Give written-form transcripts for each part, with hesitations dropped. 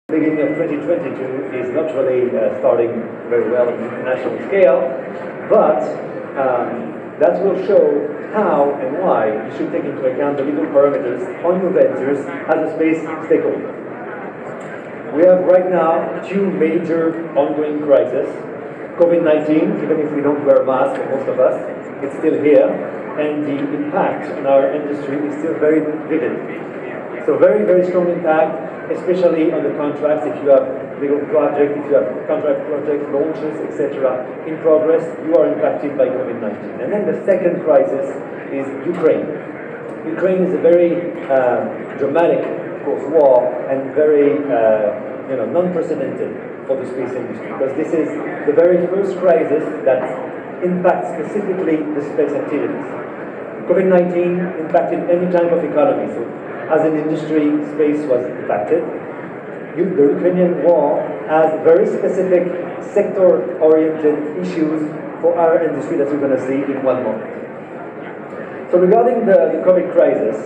Beginning of 2022 is not really starting very well on the international scale, but that will show how and why you should take into account the legal parameters on your ventures as a space stakeholder. We have right now two major ongoing crises. COVID-19, even if we don't wear a mask, most of us, it's still here, and the impact on our industry is still very vivid. So very, very strong impact, especially on the contracts. If you have legal projects, if you have contract projects, launches, etc. in progress, you are impacted by COVID-19. And then the second crisis is Ukraine. Ukraine is a very dramatic, of course, war and very non-precedented for the space industry, because this is the very first crisis that impacts specifically the space activities. COVID-19 impacted any type of economy. So as an industry, space was impacted. The Ukrainian war has very specific sector-oriented issues for our industry that we're going to see in one moment. So regarding the COVID crisis,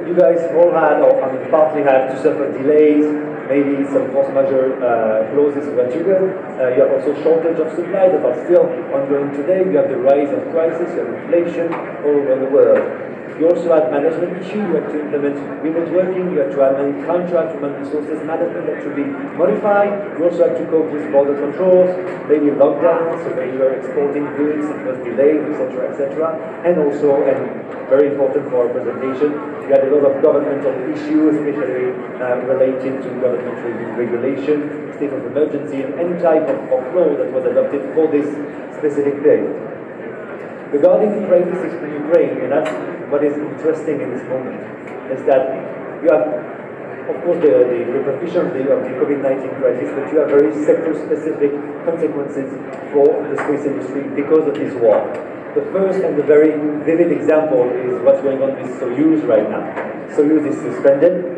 you guys all had, or partly had, to suffer delays, maybe some force majeure clauses were triggered. You have also shortage of supply that are still ongoing today. You have the rise of prices, you have inflation all over the world. You also had management issues. You had to implement remote working. You had to amend contract, human resources management that should be modified. You also had to cope with border controls, maybe lockdowns, so when you were exporting goods, it was delayed, etc., etc. And also, and very important for our presentation, you had a lot of governmental issues, especially related to government regulation, state of emergency, and any type of law that was adopted for this specific period. Regarding the crisis in Ukraine, and that's what is interesting in this moment, is that you have, of course, the repercussions of the COVID-19 crisis, but you have very sector-specific consequences for the space industry because of this war. The first and the very vivid example is what's going on with Soyuz right now. Soyuz is suspended.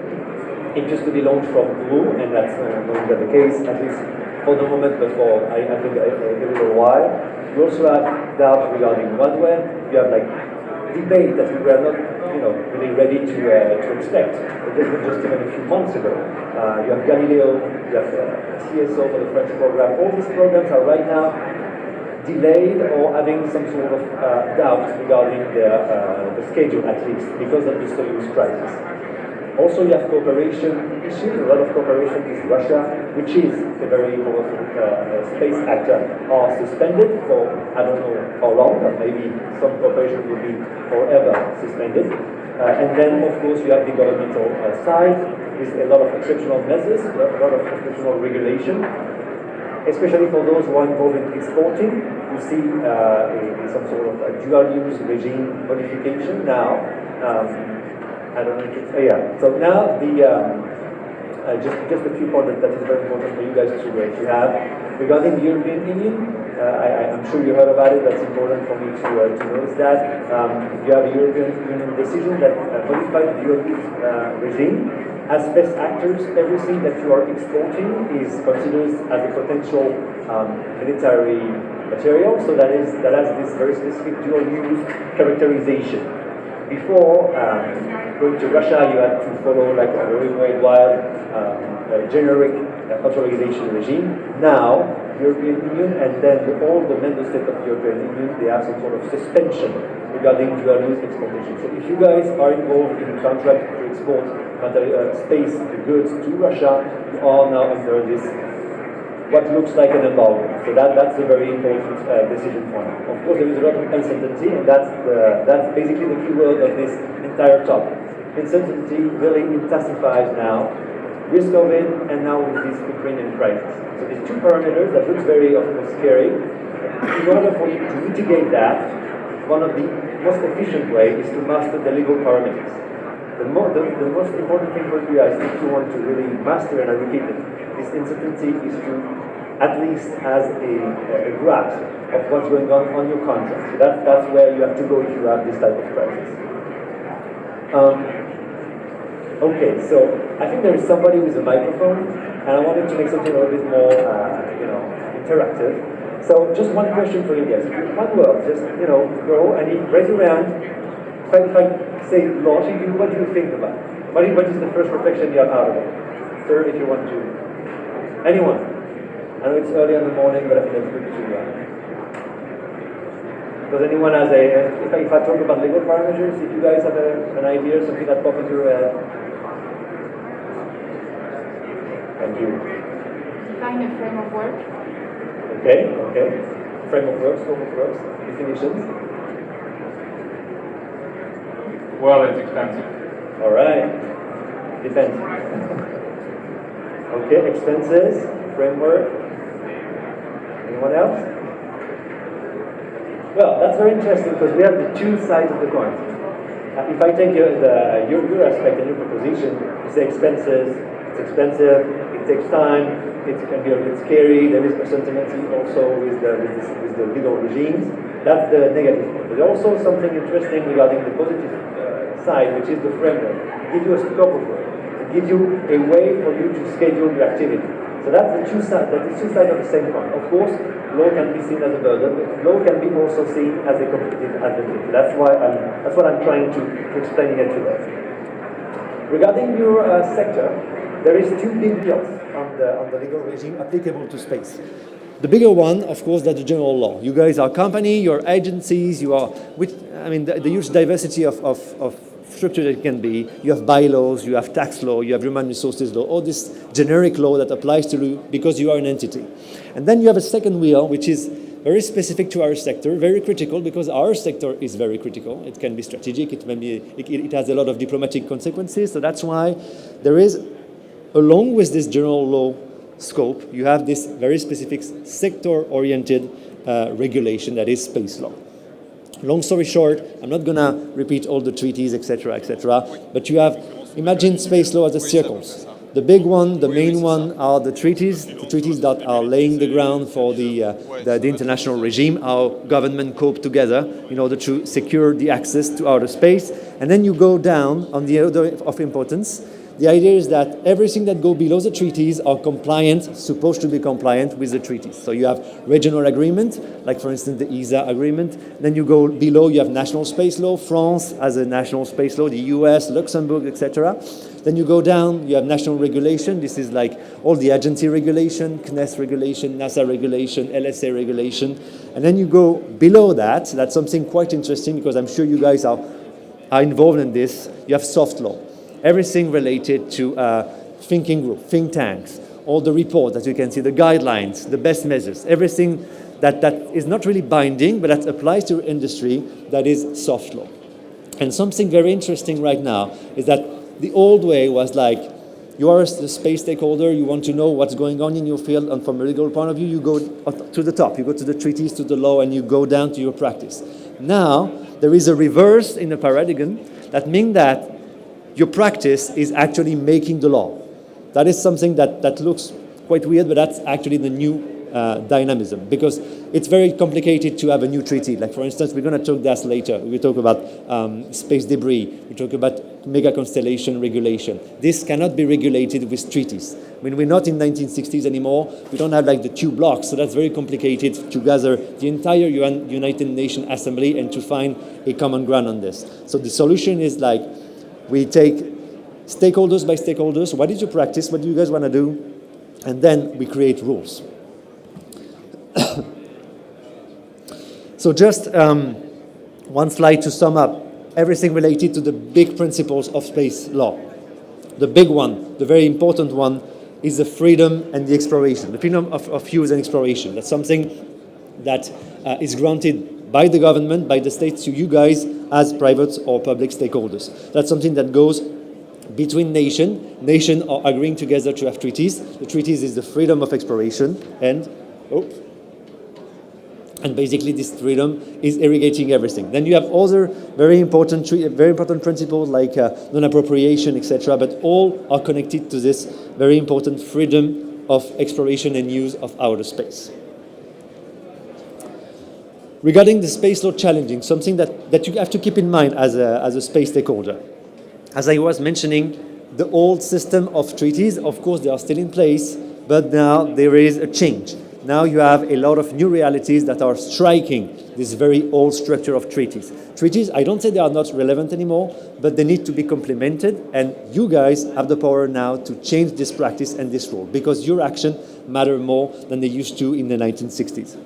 It used to be launched from Kourou, and that's no longer the case, at least for the moment, but for I think a little while. You also have doubts regarding OneWeb. You have debate that we were not, really ready to expect. It was just even a few months ago. You have Galileo, you have TSO for the French program. All these programs are right now delayed or having some sort of doubt regarding the schedule, at least, because of the Soyuz crisis. Also, you have cooperation issues. A lot of cooperation with Russia, which is a very powerful space actor, are suspended for I don't know how long, but maybe some cooperation will be forever suspended. And then, of course, you have the governmental side with a lot of exceptional measures, a lot of exceptional regulation, especially for those who are involved in exporting. You see some sort of dual-use regime modification now. I don't know if it's, yeah. So now just a few points that is very important for you guys to have. Regarding the European Union, I'm sure you heard about it. That's important for me to notice that. You have a European Union decision that modified the dual-use regime. As best actors, everything that you are exporting is considered as a potential military material. So that has this very specific dual-use characterization. Before going to Russia, you had to follow a very worldwide generic authorization regime. Now, European Union and then all the member states of the European Union, they have some sort of suspension regarding dual-use exportation. So if you guys are involved in a contract to export space goods to Russia, you are now under this what looks like an embargo. So that's a very important decision for now. Of course, there is a lot of uncertainty, and that's basically the key word of this entire topic. Uncertainty really intensifies now with COVID and now with this Ukrainian crisis. So these two parameters that looks very scary. In order for you to mitigate that, one of the most efficient ways is to master the legal parameters. The most important thing for you guys, if you want to really master, and I repeat it, this uncertainty is to at least has a grasp of what's going on your contract. So that's where you have to go if you have this type of crisis. Okay, so I think there is somebody with a microphone, and I wanted to make something a little bit more, interactive. So just one question for you guys. One word, just go and raise your hand. If I say launching you, what do you think about? What is the first reflection you have out of it? Sir, if you want to. Anyone? I know it's early in the morning, but I think it's good to Does anyone has if I talk about legal parameters, if you guys have an idea, something that popped into your head? Thank you. Define a frame of work. Okay. Frame of work, scope of works, definitions. Well, it's expensive. All right. Depends. Okay, expenses, framework. Anyone else? Well, that's very interesting because we have the two sides of the coin. If I take your aspect and your proposition, you say expenses, it's expensive, it takes time, it can be a bit scary, there is uncertainty also with the legal regimes. That's the negative point. But also something interesting regarding the positive side, which is the framework. It gives you a scope of work. It gives you a way for you to schedule your activity. So that's the two sides of the same coin. Of course, law can be seen as a burden, but law can be also seen as a competitive advantage. That's what I'm trying to explain here today. Regarding your sector, there is two big bills on the legal regime applicable to space. The bigger one, of course, that's the general law. You guys are company, you're agencies, the huge diversity of structure that it can be. You have bylaws, you have tax law, you have human resources law, all this generic law that applies to you because you are an entity. And then you have a second wheel, which is very specific to our sector, very critical because our sector is very critical. It can be strategic, it has a lot of diplomatic consequences. So that's why there is, along with this general law scope, you have this very specific sector-oriented regulation that is space law. Long story short, I'm not going to repeat all the treaties, etc., but you have, imagine space law as a circles. The big one, the main one, are the treaties that are laying the ground for the international regime, how government cope together in order to secure the access to outer space. And then you go down on the order of importance. The idea is that everything that goes below the treaties are supposed to be compliant with the treaties. So you have regional agreement, like for instance the ESA agreement. Then you go below, you have national space law. France has a national space law, the US, Luxembourg, etc. Then you go down, you have national regulation. This is like all the agency regulation, CNES regulation, NASA regulation, LSA regulation. And then you go below that. That's something quite interesting because I'm sure you guys are involved in this. You have soft law. Everything related to thinking group, think tanks, all the reports that you can see, the guidelines, the best measures, everything that is not really binding, but that applies to industry, that is soft law. And something very interesting right now is that the old way was like, you are a space stakeholder, you want to know what's going on in your field, and from a legal point of view, you go to the top, you go to the treaties, to the law, and you go down to your practice. Now, there is a reverse in the paradigm that means that your practice is actually making the law. That is something that looks quite weird, but that's actually the new dynamism, because it's very complicated to have a new treaty. Like for instance, we're going to talk that later. We talk about space debris. We talk about mega constellation regulation. This cannot be regulated with treaties. I mean, we're not in 1960s anymore. We don't have like the two blocks, so that's very complicated to gather the entire United Nations Assembly and to find a common ground on this. So the solution is like, we take stakeholders by stakeholders. What is your practice? What do you guys want to do? And then we create rules. So just one slide to sum up everything related to the big principles of space law. The big one, the very important one, is the freedom and the exploration, the freedom of use and exploration. That's something that is granted by the government, by the states, to you guys as private or public stakeholders. That's something that goes between nations are agreeing together to have treaties. The treaties is the freedom of exploration, and basically this freedom is irrigating everything. Then you have other very important principles like non-appropriation, etc. But all are connected to this very important freedom of exploration and use of outer space. Regarding the space law challenging, something that you have to keep in mind as a space stakeholder. As I was mentioning, the old system of treaties, of course, they are still in place, but now there is a change. now you have a lot of new realities that are striking this very old structure of treaties. Treaties, I don't say they are not relevant anymore, but they need to be complemented, and you guys have the power now to change this practice and this rule, because your action matter more than they used to in the 1960s.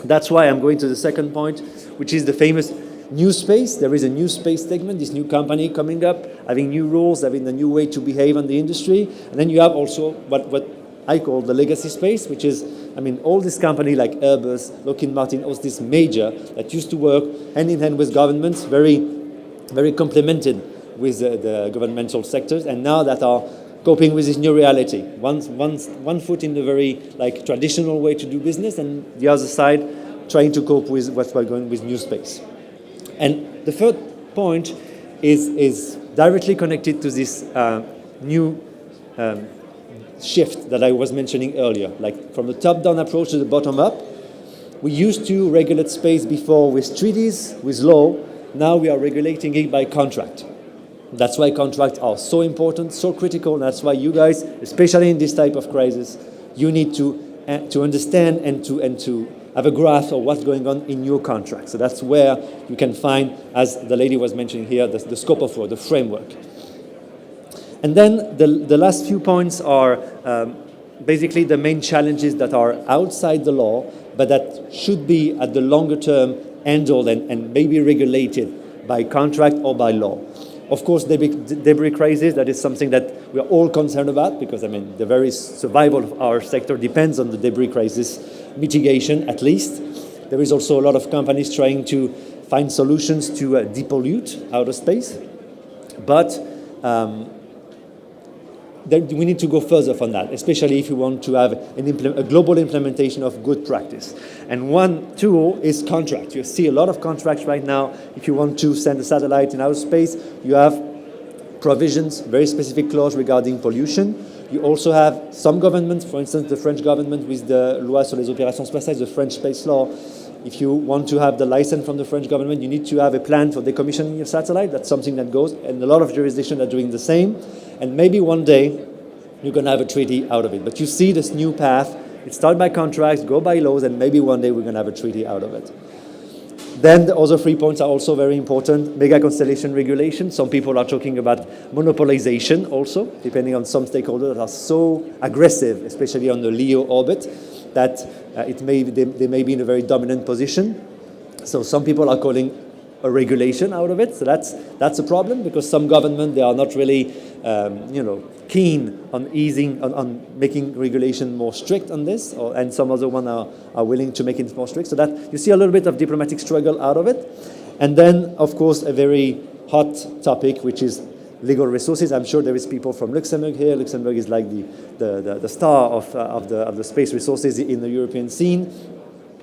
That's why I'm going to the second point, which is the famous new space. There is a new space segment, this new company coming up, having new rules, having a new way to behave in the industry. And then you have also what I call the legacy space, which is, I mean, all this company like Airbus, Lockheed Martin, all this major that used to work hand in hand with governments, very, very complemented with the governmental sectors, and now that are coping with this new reality. One foot in the very like traditional way to do business, and the other side trying to cope with what's going with new space. And the third point is directly connected to this new shift that I was mentioning earlier, like from the top-down approach to the bottom-up. We used to regulate space before with treaties, with law. Now we are regulating it by contract. That's why contracts are so important, so critical. That's why you guys, especially in this type of crisis, you need to understand and to have a grasp of what's going on in your contract. So that's where you can find, as the lady was mentioning here, the scope of work, the framework. And then the last few points are basically the main challenges that are outside the law, but that should be at the longer term handled and maybe regulated by contract or by law. Of course, debris crisis, that is something that we are all concerned about, because I mean the very survival of our sector depends on the debris crisis mitigation, at least. There is also a lot of companies trying to find solutions to depollute outer space, but we need to go further from that, especially if you want to have a global implementation of good practice. And one tool is contract. You see a lot of contracts right now. If you want to send a satellite in outer space, you have provisions, very specific clause regarding pollution. You also have some governments, for instance, the French government with the Loi sur les opérations spatiales, the French space law. If you want to have the license from the French government, you need to have a plan for decommissioning your satellite. That's something that goes, and a lot of jurisdictions are doing the same. And maybe one day you're going to have a treaty out of it. But you see this new path. It starts by contracts, go by laws, and maybe one day we're going to have a treaty out of it. Then the other 3 points are also very important. Mega constellation regulation. Some people are talking about monopolization also, depending on some stakeholders that are so aggressive, especially on the LEO orbit, that they may be in a very dominant position. So some people are calling a regulation out of it. So that's a problem, because some government, they are not really keen on easing, on making regulation more strict on this, and some other one are willing to make it more strict. So that you see a little bit of diplomatic struggle out of it. And then, of course, a very hot topic, which is legal resources. I'm sure there is people from Luxembourg here. Luxembourg is like the star of the space resources in the European scene.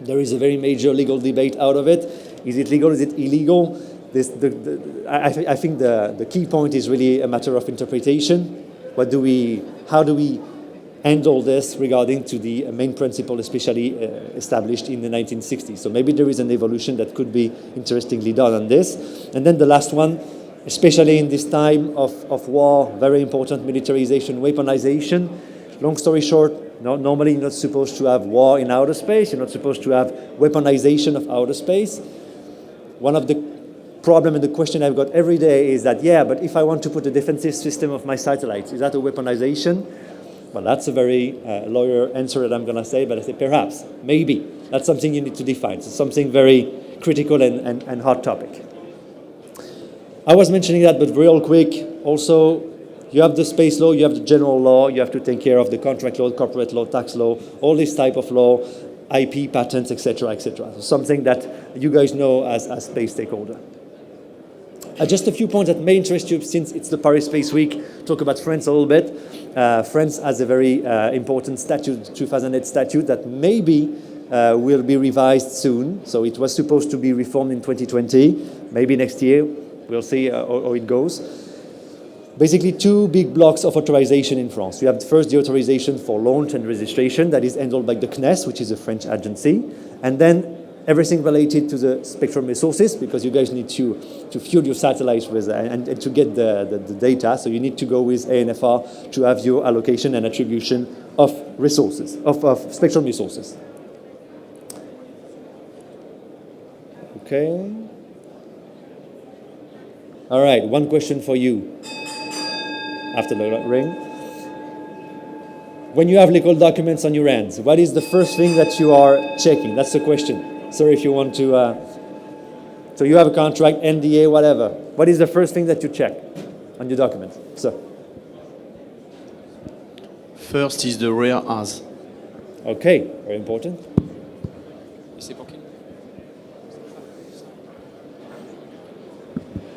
There is a very major legal debate out of it. Is it legal? Is it illegal? I think the key point is really a matter of interpretation. How do we handle this regarding to the main principle, especially established in the 1960s? So maybe there is an evolution that could be interestingly done on this. And then the last one, especially in this time of war, very important, militarization, weaponization. Long story short, normally you're not supposed to have war in outer space. You're not supposed to have weaponization of outer space. One of the problem and the question I've got every day is that, yeah, but if I want to put a defensive system of my satellites, is that a weaponization? Well, that's a very lawyer answer that I'm going to say, but I say perhaps, maybe. That's something you need to define. So something very critical and hot topic. I was mentioning that, but real quick, also, you have the space law, you have the general law, you have to take care of the contract law, corporate law, tax law, all this type of law, IP, patents, etc., etc. So something that you guys know as space stakeholder. Just a few points that may interest you, since it's the Paris Space Week. Talk about France a little bit. France has a very important statute, 2008 statute, that maybe will be revised soon. So it was supposed to be reformed in 2020. Maybe next year. We'll see how it goes. Basically, two big blocks of authorization in France. You have first the authorization for launch and registration that is handled by the CNES, which is a French agency. And then everything related to the spectrum resources, because you guys need to fuel your satellites with and to get the data. So you need to go with ANFR to have your allocation and attribution of resources, of spectrum resources. Okay. All right, one question for you after the ring. When you have legal documents on your hands, what is the first thing that you are checking? That's the question. Sorry if you want to... so you have a contract, NDA, whatever. What is the first thing that you check on your documents? So. First is the rare as. Okay, very important.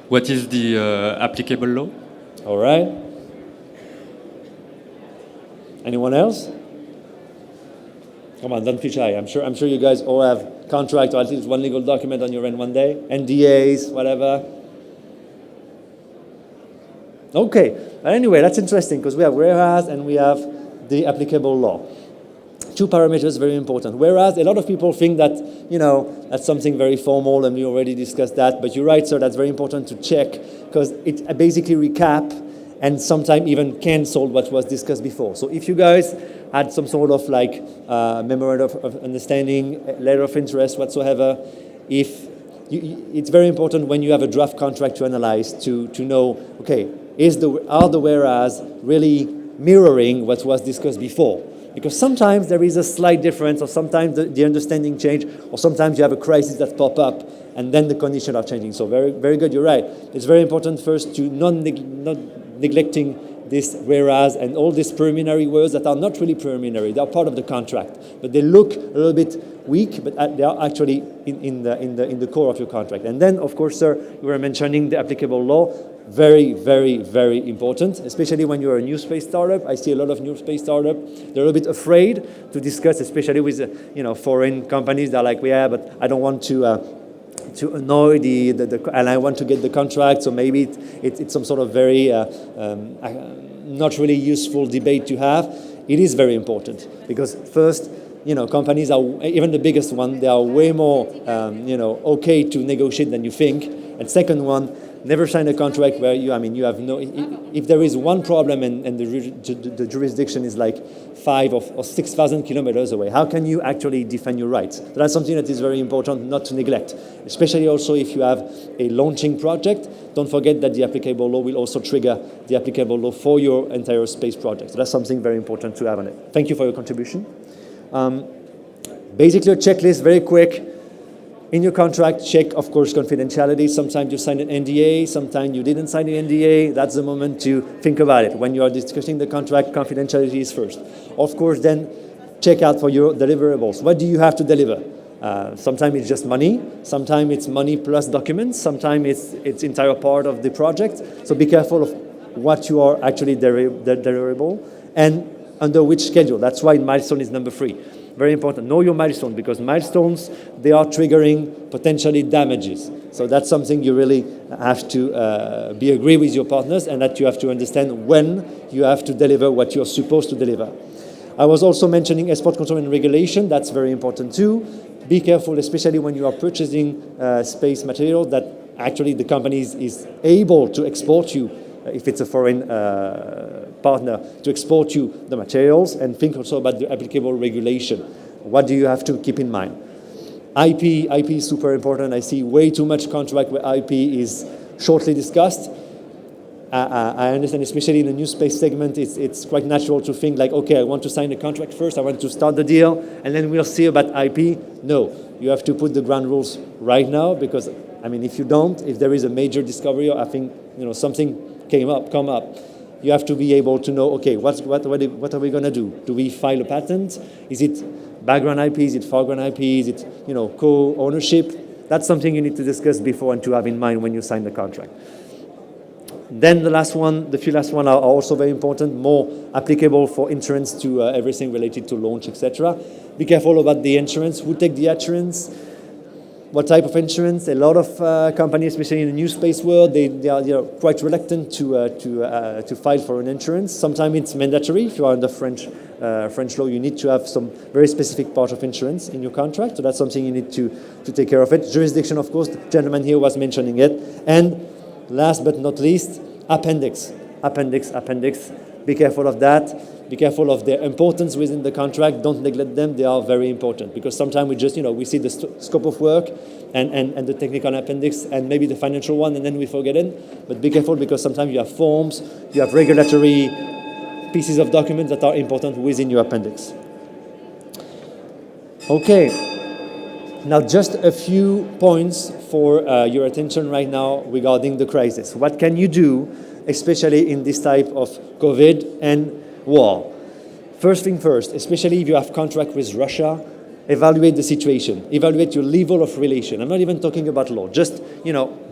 What is the applicable law? All right. Anyone else? Come on, don't be shy. I'm sure you guys all have contract or at least one legal document on your end one day. NDAs, whatever. Okay. But anyway, that's interesting because we have whereas and we have the applicable law. Two parameters very important. Whereas a lot of people think that, you know, that's something very formal and we already discussed that, but you're right, sir, that's very important to check because it basically recap and sometimes even cancel what was discussed before. So if you guys had some sort of like memorandum of understanding, letter of interest, whatsoever, it's very important when you have a draft contract to analyze to know, okay, are the whereas really mirroring what was discussed before? Because sometimes there is a slight difference, or sometimes the understanding change, or sometimes you have a crisis that pop up, and then the conditions are changing. So very, very good, you're right. It's very important first to not neglecting this whereas and all these preliminary words that are not really preliminary. They are part of the contract, but they look a little bit weak, but they are actually in the core of your contract. And then, of course, sir, you were mentioning the applicable law. Very, very, very important, especially when you're a new space startup. I see a lot of new space startups. They're a little bit afraid to discuss, especially with foreign companies. They're like, yeah, but I don't want to annoy and I want to get the contract. So maybe it's some sort of very not really useful debate to have. It is very important because first, companies are, even the biggest one, they are way more okay to negotiate than you think. And second one, never sign a contract where you have no, if there is one problem and the jurisdiction is like 5,000 or 6,000 kilometers away, how can you actually defend your rights? That's something that is very important not to neglect, especially also if you have a launching project. Don't forget that the applicable law will also trigger the applicable law for your entire space project. So that's something very important to have on it. Thank you for your contribution. Basically a checklist, very quick. In your contract, check, of course, confidentiality. Sometimes you sign an NDA, sometimes you didn't sign an NDA. That's the moment to think about it. When you are discussing the contract, confidentiality is first. Of course, then check out for your deliverables. What do you have to deliver? Sometimes it's just money. Sometimes it's money plus documents. Sometimes it's entire part of the project. So be careful of what you are actually deliverable and under which schedule. That's why milestone is number 3. Very important. Know your milestones, because milestones, they are triggering potentially damages. So that's something you really have to be agree with your partners, and that you have to understand when you have to deliver what you're supposed to deliver. I was also mentioning export control and regulation. That's very important too. Be careful, especially when you are purchasing space material, that actually the company is able to export you, if it's a foreign partner, to export you the materials, and think also about the applicable regulation. What do you have to keep in mind? IP is super important. I see way too much contract where IP is shortly discussed. I understand, especially in the new space segment, it's quite natural to think like, okay, I want to sign the contract first, I want to start the deal, and then we'll see about IP. No, you have to put the ground rules right now, because, if you don't, if there is a major discovery, or I think, something come up, you have to be able to know, okay, what are we going to do? Do we file a patent? Is it background IP? Is it foreground IP? Is it, co-ownership? That's something you need to discuss before and to have in mind when you sign the contract. Then the few last one are also very important, more applicable for insurance to everything related to launch, etc. Be careful about the insurance. Who take the insurance? What type of insurance? A lot of companies, especially in the new space world, they are quite reluctant to file for an insurance. Sometimes it's mandatory. If you are under French law, you need to have some very specific part of insurance in your contract. So that's something you need to take care of it. Jurisdiction, of course, the gentleman here was mentioning it. And last but not least, appendix. Be careful of that. Be careful of their importance within the contract. Don't neglect them. They are very important because sometimes we just, we see the scope of work and the technical appendix and maybe the financial one, and then we forget it. But be careful because sometimes you have forms, you have regulatory pieces of documents that are important within your appendix. Okay. Now, just a few points for your attention right now regarding the crisis. What can you do, especially in this type of COVID and war? First thing first, especially if you have contract with Russia, evaluate the situation. Evaluate your level of relation. I'm not even talking about law, just,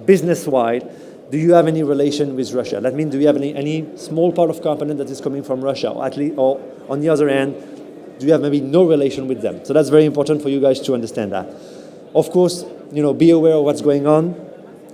business-wide. Do you have any relation with Russia? That means, do you have any small part of component that is coming from Russia? Or at least, or on the other hand, do you have maybe no relation with them? So that's very important for you guys to understand that. Of course, be aware of what's going on.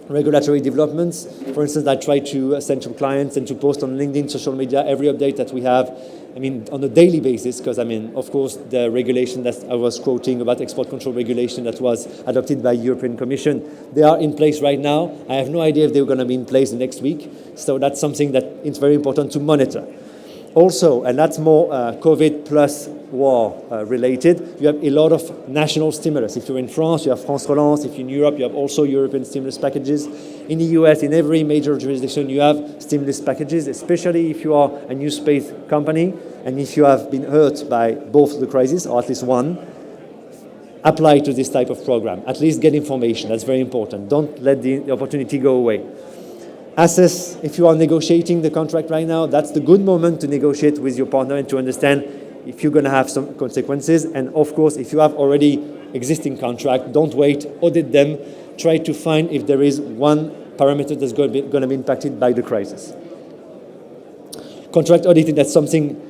Regulatory developments. For instance, I try to send to clients and to post on LinkedIn, social media, every update that we have, on a daily basis, because, of course, the regulation that I was quoting about export control regulation that was adopted by European Commission, they are in place right now. I have no idea if they're going to be in place next week. So that's something that it's very important to monitor. Also, and that's more COVID plus war related, you have a lot of national stimulus. If you're in France, you have France Relance. If you're in Europe, you have also European stimulus packages. In the US, in every major jurisdiction, you have stimulus packages, especially if you are a new space company and if you have been hurt by both the crisis, or at least one. Apply to this type of program. At least get information. That's very important. Don't let the opportunity go away. Assess if you are negotiating the contract right now. That's the good moment to negotiate with your partner and to understand if you're going to have some consequences. And of course, if you have already existing contract, don't wait, audit them. Try to find if there is one parameter that's going to be impacted by the crisis. Contract auditing, that's something,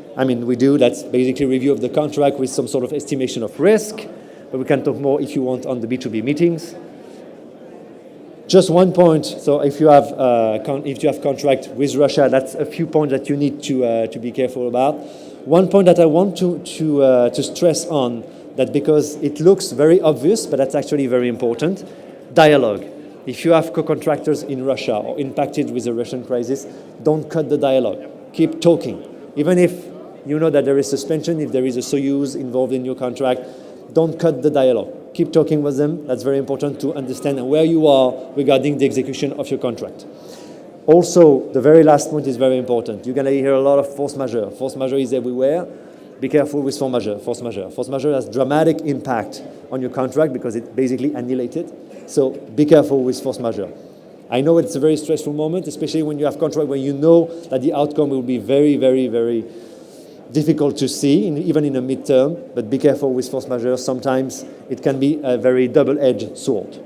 we do. That's basically review of the contract with some sort of estimation of risk. But we can talk more if you want on the B2B meetings. Just one point. So if you have contract with Russia, that's a few points that you need to be careful about. One point that I want to stress on, that because it looks very obvious, but that's actually very important, dialogue. If you have co-contractors in Russia or impacted with the Russian crisis, don't cut the dialogue. Keep talking. Even if you know that there is suspension, if there is a Soyuz involved in your contract, don't cut the dialogue. Keep talking with them. That's very important to understand where you are regarding the execution of your contract. Also, the very last point is very important. You're going to hear a lot of force majeure. Force majeure is everywhere. Be careful with force majeure. Force majeure. Force majeure has dramatic impact on your contract because it basically annihilated. So be careful with force majeure. I know it's a very stressful moment, especially when you have contract where you know that the outcome will be very, very, very difficult to see, even in a midterm, but be careful with force majeure. Sometimes it can be a very double-edged sword.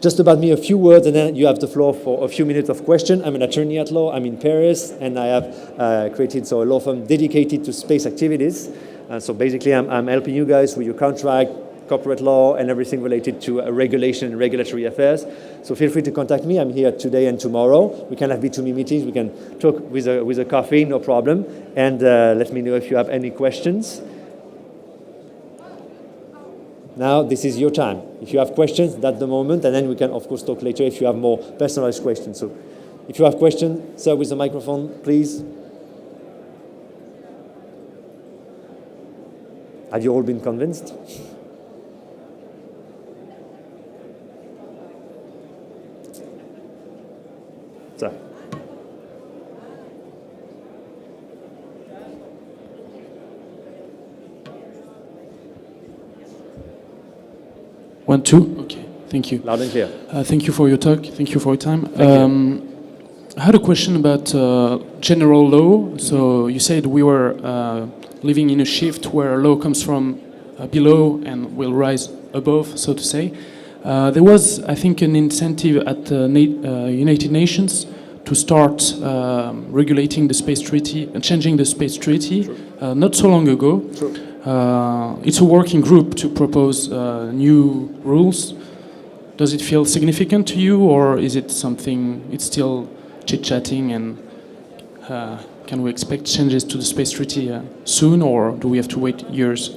Just about me, a few words, and then you have the floor for a few minutes of question. I'm an attorney at law. I'm in Paris, and I have created a law firm dedicated to space activities. So basically, I'm helping you guys with your contract, corporate law, and everything related to regulation and regulatory affairs. So feel free to contact me. I'm here today and tomorrow. We can have B2B meetings. We can talk with a coffee, no problem. And let me know if you have any questions. Now, this is your time. If you have questions, that's the moment. And then we can, of course, talk later if you have more personalized questions. So if you have questions, sir, with the microphone, please. Have you all been convinced? Sir. One, two. Okay, thank you. Loud and clear. Thank you for your talk. Thank you for your time. I had a question about general law. So you said we were living in a shift where law comes from below and will rise above, so to say. There was, I think, an incentive at the United Nations to start regulating the space treaty and changing the space treaty not so long ago. It's a working group to propose new rules. Does it feel significant to you, or is it something, it's still chit-chatting, and can we expect changes to the space treaty soon, or do we have to wait years?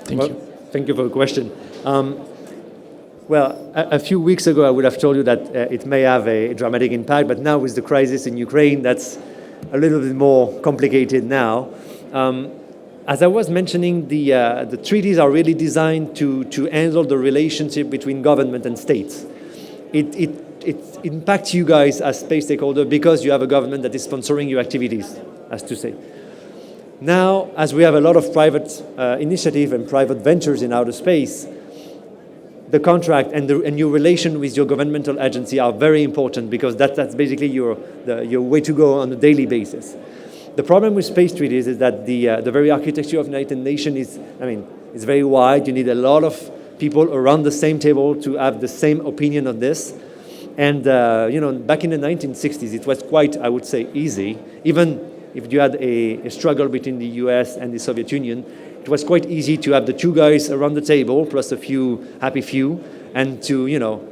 Thank you. Thank you for the question. Well, a few weeks ago, I would have told you that it may have a dramatic impact, but now with the crisis in Ukraine, that's a little bit more complicated now. As I was mentioning, the treaties are really designed to handle the relationship between government and states. It impacts you guys as space stakeholder because you have a government that is sponsoring your activities, as to say. Now, as we have a lot of private initiative and private ventures in outer space, the contract and your relation with your governmental agency are very important, because that's basically your way to go on a daily basis. The problem with space treaties is that the very architecture of United Nations is very wide. You need a lot of people around the same table to have the same opinion on this. And back in the 1960s, it was quite, I would say, easy. Even if you had a struggle between the US and the Soviet Union, it was quite easy to have the two guys around the table, plus a few happy few, and to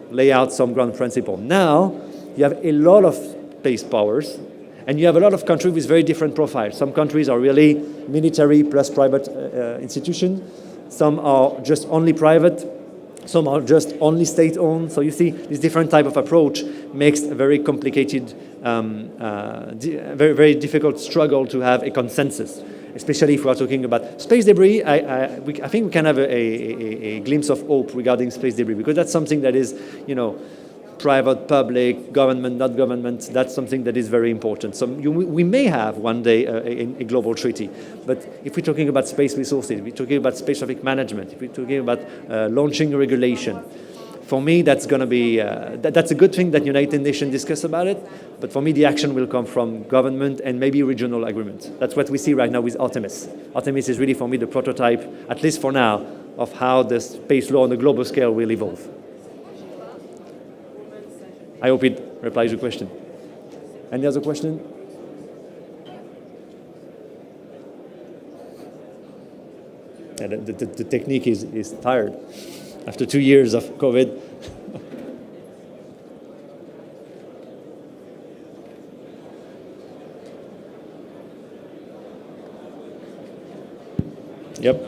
lay out some ground principle. Now, you have a lot of space powers, and you have a lot of countries with very different profiles. Some countries are really military plus private institutions. Some are just only private. Some are just only state-owned. So you see, this different type of approach makes a very complicated, very, very difficult struggle to have a consensus, especially if we are talking about space debris. I think we can have a glimpse of hope regarding space debris, because that's something that is, private, public, government, not government. That's something that is very important. So we may have one day a global treaty. But if we're talking about space resources, if we're talking about space traffic management, if we're talking about launching regulation, for me, that's going to be, that's a good thing that United Nations discuss about it. But for me, the action will come from government and maybe regional agreements. That's what we see right now with Artemis. Artemis is really, for me, the prototype, at least for now, of how the space law on a global scale will evolve. I hope it replies your question. Any other question? Yeah, the technique is tired after 2 years of COVID. Yep.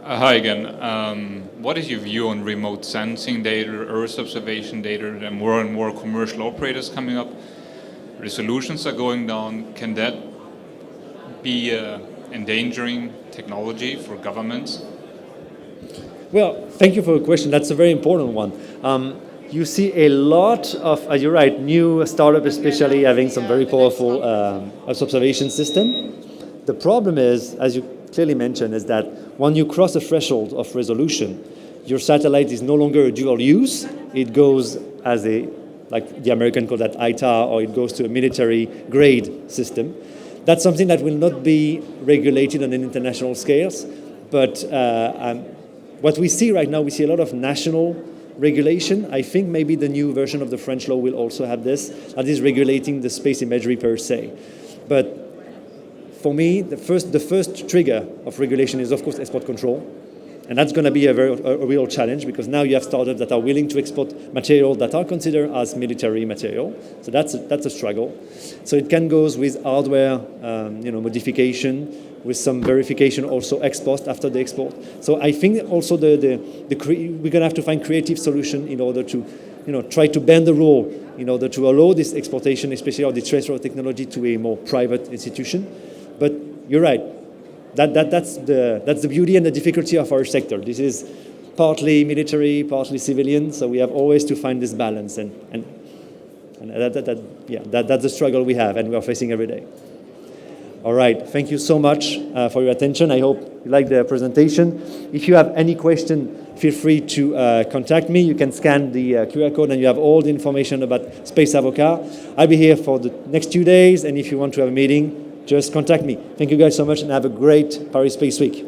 Hi again. What is your view on remote sensing data, Earth observation data? There are more and more commercial operators coming up. Resolutions are going down. Can that be endangering technology for governments? Well, thank you for the question. That's a very important one. You see a lot of, you're right, new startup especially having some very powerful Earth observation system. The problem is, as you clearly mentioned, is that when you cross a threshold of resolution, your satellite is no longer a dual use. It goes as a, like the American call that ITAR, or it goes to a military grade system. That's something that will not be regulated on an international scales. But what we see right now, we see a lot of national regulation. I think maybe the new version of the French law will also have this, that is regulating the space imagery per se. But for me, the first trigger of regulation is, of course, export control. And that's going to be a real challenge, because now you have startups that are willing to export material that are considered as military material. So that's a struggle. So it can go with hardware modification, with some verification also ex post after the export. So I think also we're going to have to find creative solution in order to try to bend the rule in order to allow this exportation, especially of the transfer of technology, to a more private institution. But you're right. That's the beauty and the difficulty of our sector. This is partly military, partly civilian. So we have always to find this balance, and that's the struggle we have, and we are facing every day. All right. Thank you so much for your attention. I hope you liked the presentation. If you have any question, feel free to contact me. You can scan the QR code, and you have all the information about Space AVOCAT. I'll be here for the next 2 days, and if you want to have a meeting, just contact me. Thank you guys so much, and have a great Paris Space Week.